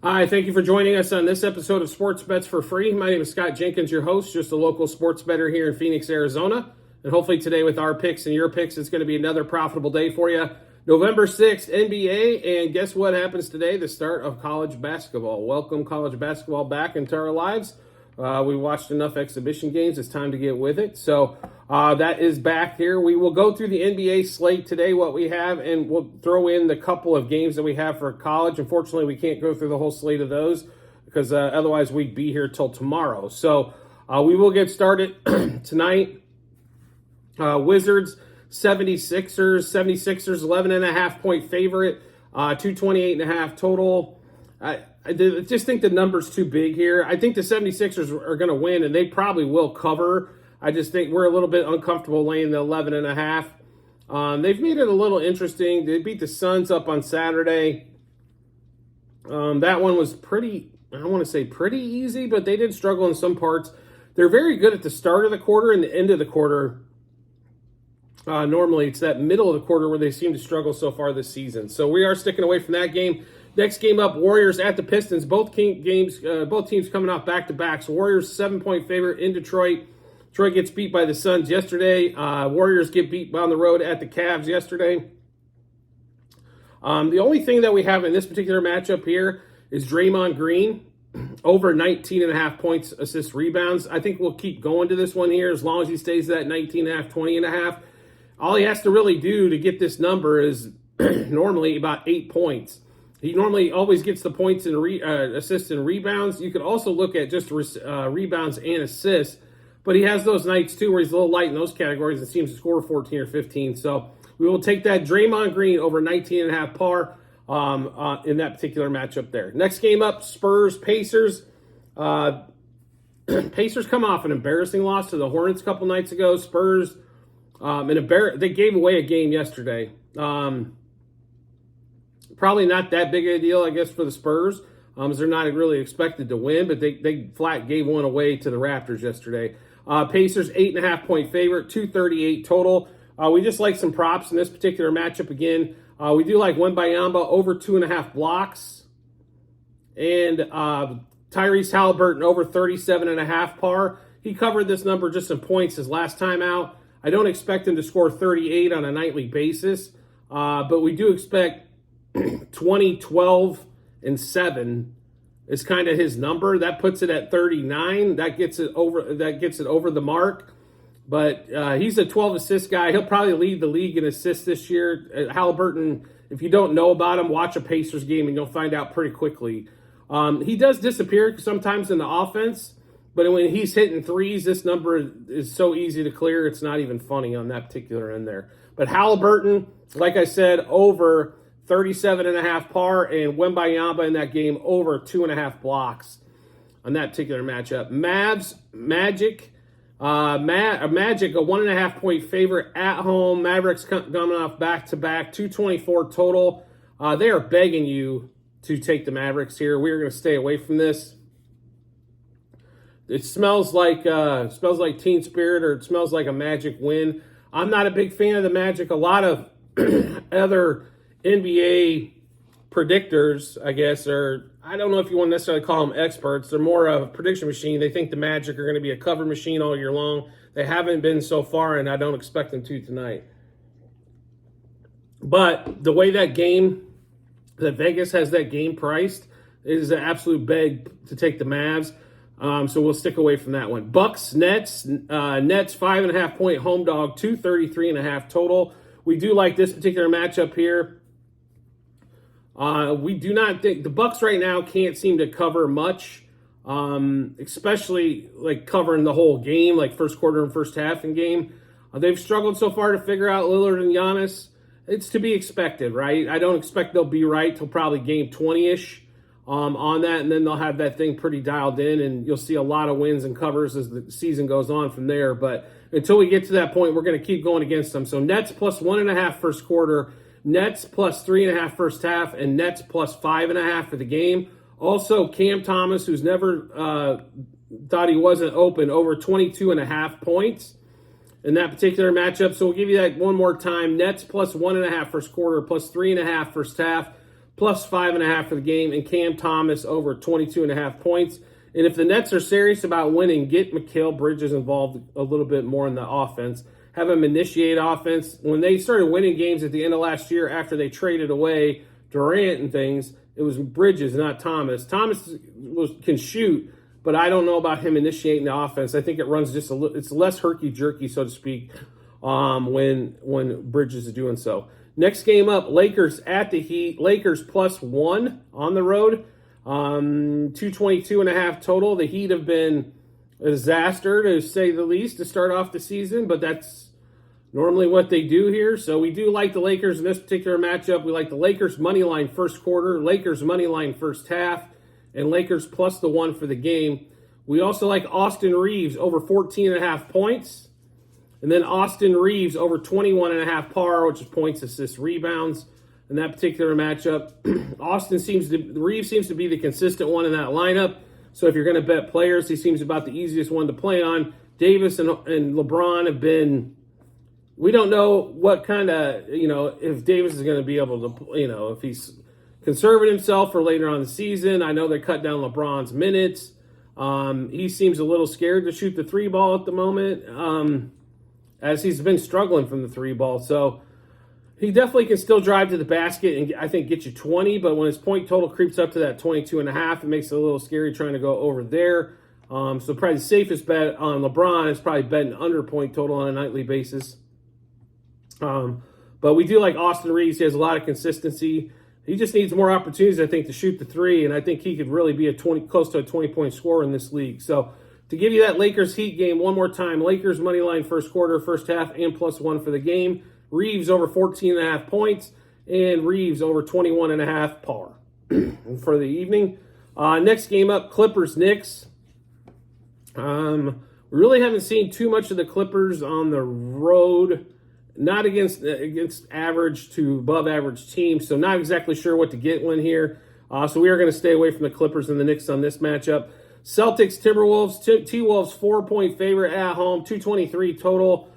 Hi, thank you for joining us on this episode of Sports Bets for Free. My name is Scott Jenkins, your host, just a local sports bettor here in Phoenix, Arizona. And hopefully today with our picks and your picks, it's going to be another profitable day for you. November 6th, NBA, and guess what happens today? The start of college basketball. Welcome college basketball back into our lives. We watched enough exhibition games. It's time to get with it. So that is back here. We will go through the NBA slate today, what we have, and we'll throw in the couple of games that we have for college. Unfortunately, we can't go through the whole slate of those because otherwise we'd be here till tomorrow. So we will get started tonight. Wizards, 76ers. 76ers, 11.5-point favorite, 228.5 total. I just think the number's too big here. I think the 76ers are going to win, and they probably will cover. I just think we're a little bit uncomfortable laying the 11.5. They've made it a little interesting. They beat the Suns up on Saturday. That one was pretty, I don't want to say pretty easy, but they did struggle in some parts. They're very good at the start of the quarter and the end of the quarter. Normally, it's that middle of the quarter where they seem to struggle so far this season. So we are sticking away from that game. Next game up, Warriors at the Pistons. Both teams coming off back-to-backs. Warriors 7-point favorite in Detroit. Detroit gets beat by the Suns yesterday. Warriors get beat on the road at the Cavs yesterday. The only thing that we have in this particular matchup here is Draymond Green over 19.5 points, assists, rebounds. I think we'll keep going to this one here as long as he stays at 19.5, 20.5. All he has to really do to get this number is normally about 8 points. He normally always gets the points and assists and rebounds. You could also look at just rebounds and assists, but he has those nights too where he's a little light in those categories and seems to score 14 or 15. So we will take that Draymond Green over 19.5 par in that particular matchup there. Next game up, Spurs, Pacers. Pacers come off an embarrassing loss to the Hornets a couple nights ago. Spurs, they gave away a game yesterday. Probably not that big of a deal, I guess, for the Spurs. As they're not really expected to win, but they flat gave one away to the Raptors yesterday. Pacers, 8.5-point favorite, 238 total. We just like some props in this particular matchup again. We do like Wembanyama over 2.5 blocks. And Tyrese Halliburton over 37.5 par. He covered this number just in points his last time out. I don't expect him to score 38 on a nightly basis, but we do expect 20, 12, and 7 is kind of his number. That puts it at 39. That gets it over the mark. But he's a 12 assist guy. He'll probably lead the league in assists this year. Halliburton, if you don't know about him, watch a Pacers game and you'll find out pretty quickly. He does disappear sometimes in the offense, but when he's hitting threes, this number is so easy to clear, it's not even funny on that particular end there. But Halliburton, like I said, over 37.5 par, and Wembanyama in that game over 2.5 blocks on that particular matchup. Magic, a 1.5-point favorite at home. Mavericks coming off back-to-back, 224 total. They are begging you to take the Mavericks here. We're going to stay away from this. It smells like Teen Spirit, or it smells like a Magic win. I'm not a big fan of the Magic. A lot of other NBA predictors, I guess, or I don't know if you want to necessarily call them experts. They're more of a prediction machine. They think the Magic are going to be a cover machine all year long. They haven't been so far, and I don't expect them to tonight. But the way that Vegas has that game priced is an absolute beg to take the Mavs. So we'll stick away from that one. Bucks, Nets. Nets 5.5-point home dog, 233.5 total. We do like this particular matchup here. We do not think the Bucks right now can't seem to cover much, especially like covering the whole game, like first quarter and first half in game. They've struggled so far to figure out Lillard and Giannis. It's to be expected, right? I don't expect they'll be right till probably game 20-ish on that, and then they'll have that thing pretty dialed in, and you'll see a lot of wins and covers as the season goes on from there. But until we get to that point, we're going to keep going against them. So Nets plus 1.5 first quarter, Nets plus 3.5 first half, and Nets plus 5.5 for the game. Also, Cam Thomas, who's never thought he wasn't open, over 22.5 points in that particular matchup. So we'll give you that one more time. Nets plus 1.5 first quarter, plus 3.5 first half, plus 5.5 for the game, and Cam Thomas over 22.5 points. And if the Nets are serious about winning, get Mikal Bridges involved a little bit more in the offense. Have him initiate offense. When they started winning games at the end of last year after they traded away Durant and things, it was Bridges, not Thomas. Thomas can shoot, but I don't know about him initiating the offense. I think it runs just a little, it's less herky-jerky, so to speak, when Bridges is doing so. Next game up, Lakers at the Heat. Lakers +1 on the road. 222.5 total. The Heat have been a disaster, to say the least, to start off the season, but that's normally what they do here. So we do like the Lakers in this particular matchup. We like the Lakers money line first quarter, Lakers money line first half, and Lakers +1 for the game. We also like Austin Reeves over 14.5 points. And then Austin Reeves over 21.5 par, which is points, assists, rebounds in that particular matchup. Reeves seems to be the consistent one in that lineup. So if you're going to bet players, he seems about the easiest one to play on. Davis and LeBron have been, we don't know what kind of, if Davis is going to be able to, if he's conserving himself for later on in the season. I know they cut down LeBron's minutes. He seems a little scared to shoot the three ball at the moment, as he's been struggling from the three ball. So he definitely can still drive to the basket and I think get you 20, but when his point total creeps up to that 22.5, it makes it a little scary trying to go over there. So probably the safest bet on LeBron is probably betting under point total on a nightly basis. But we do like Austin Reeves. He has a lot of consistency. He just needs more opportunities, I think, to shoot the three, and I think he could really be close to a 20-point scorer in this league. So to give you that Lakers Heat game one more time, Lakers money line first quarter, first half, and +1 for the game. Reeves over 14.5 points, and Reeves over 21.5 par for the evening. Next game up, Clippers-Knicks. We really haven't seen too much of the Clippers on the road, not against average to above average teams, so not exactly sure what to get when here. So we are going to stay away from the Clippers and the Knicks on this matchup. Celtics, Timberwolves, T-Wolves 4-point favorite at home, 223 total.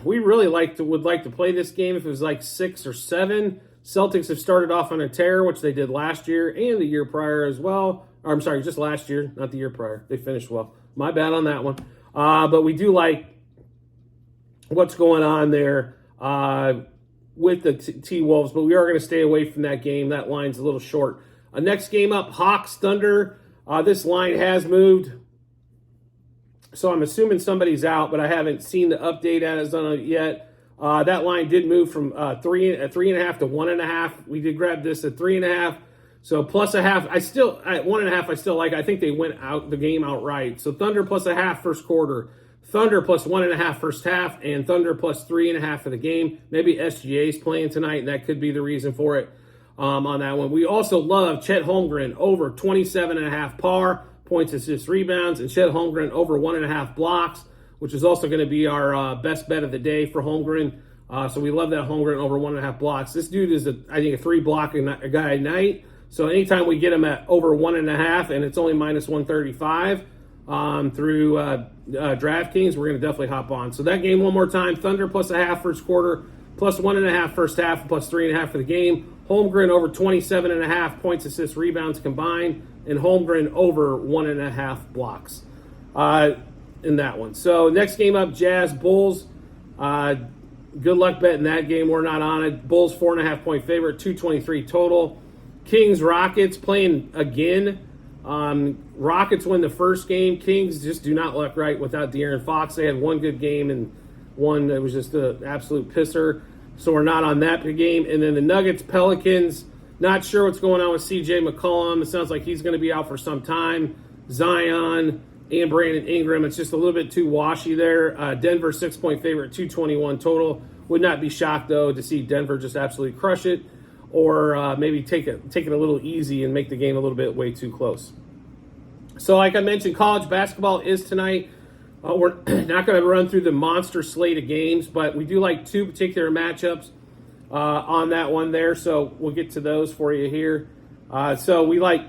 We really would like to play this game if it was like 6 or 7. Celtics have started off on a tear, which they did last year and the year prior as well. Or, I'm sorry, just last year, not the year prior. They finished well. My bad on that one. But we do like what's going on there with the T-Wolves, but we are going to stay away from that game. That line's a little short. Next game up, Hawks, Thunder. This line has moved, so I'm assuming somebody's out, but I haven't seen the update as on it yet. That line did move from 3.5 to 1.5. We did grab this at 3.5, so plus a half. At 1.5, I still like. I think they went out the game outright. So Thunder plus a half first quarter, Thunder plus 1.5 first half, and Thunder plus 3.5 for the game. Maybe SGA's playing tonight, and that could be the reason for it. On that one. We also love Chet Holmgren over 27.5 par, points, assists, rebounds, and Chet Holmgren over 1.5 blocks, which is also going to be our best bet of the day for Holmgren. So we love that Holmgren over 1.5 blocks. This dude is, I think, a 3-block a guy a night. So anytime we get him at over 1.5, and it's only minus 135 through DraftKings, we're going to definitely hop on. So that game one more time, Thunder plus a half first quarter, plus 1.5 first half, plus 3.5 for the game. Holmgren over 27.5 points, assists, rebounds combined, and Holmgren over 1.5 blocks in that one. So next game up, Jazz, Bulls. Good luck betting that game. We're not on it. Bulls 4.5-point favorite, 223 total. Kings, Rockets playing again. Rockets win the first game. Kings just do not look right without De'Aaron Fox. They had one good game and one that was just an absolute pisser. So we're not on that game. And then the Nuggets, Pelicans, not sure what's going on with CJ McCollum. It sounds like he's going to be out for some time. Zion and Brandon Ingram. It's just a little bit too washy there. Denver 6-point favorite, 221 total. Would not be shocked, though, to see Denver just absolutely crush it, or maybe take it a little easy and make the game a little bit way too close. So like I mentioned, college basketball is tonight. We're not going to run through the monster slate of games, but we do like two particular matchups on that one there, so we'll get to those for you here. So we like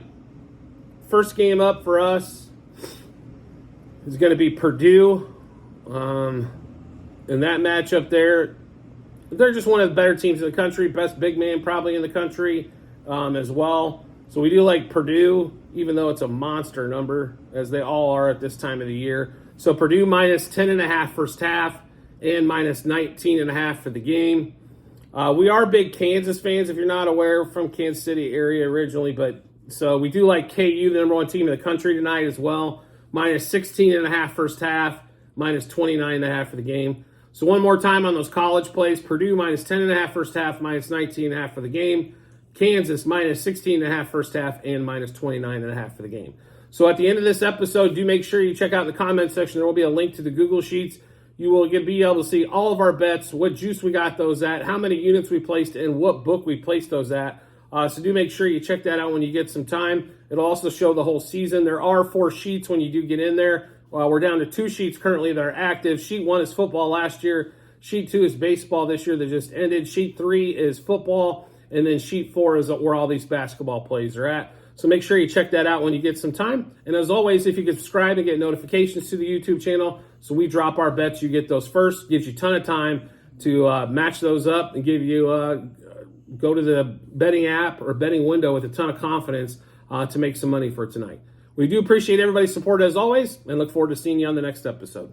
first game up for us is going to be Purdue. In that matchup there, they're just one of the better teams in the country, best big man probably in the country. as well. So we do like Purdue, even though it's a monster number, as they all are at this time of the year. So Purdue minus 10.5 first half and minus 19.5 for the game. We are big Kansas fans, if you're not aware, from Kansas City area originally, but so we do like KU, the number one team in the country tonight as well. Minus 16.5 first half, minus 29.5 for the game. So one more time on those college plays: Purdue minus 10.5 first half, minus 19.5 for the game. Kansas minus 16.5 first half and minus 29.5 for the game. So at the end of this episode, do make sure you check out the comment section. There will be a link to the Google Sheets. You will be able to see all of our bets, what juice we got those at, how many units we placed, and what book we placed those at. So do make sure you check that out when you get some time. It'll also show the whole season. There are 4 sheets when you do get in there. We're down to 2 sheets currently that are active. Sheet 1 is football last year. Sheet 2 is baseball this year that just ended. Sheet 3 is football. And then sheet 4 is where all these basketball plays are at. So make sure you check that out when you get some time. And as always, if you can subscribe and get notifications to the YouTube channel, so we drop our bets, you get those first. Gives you a ton of time to match those up and give you go to the betting app or betting window with a ton of confidence to make some money for tonight. We do appreciate everybody's support as always, and look forward to seeing you on the next episode.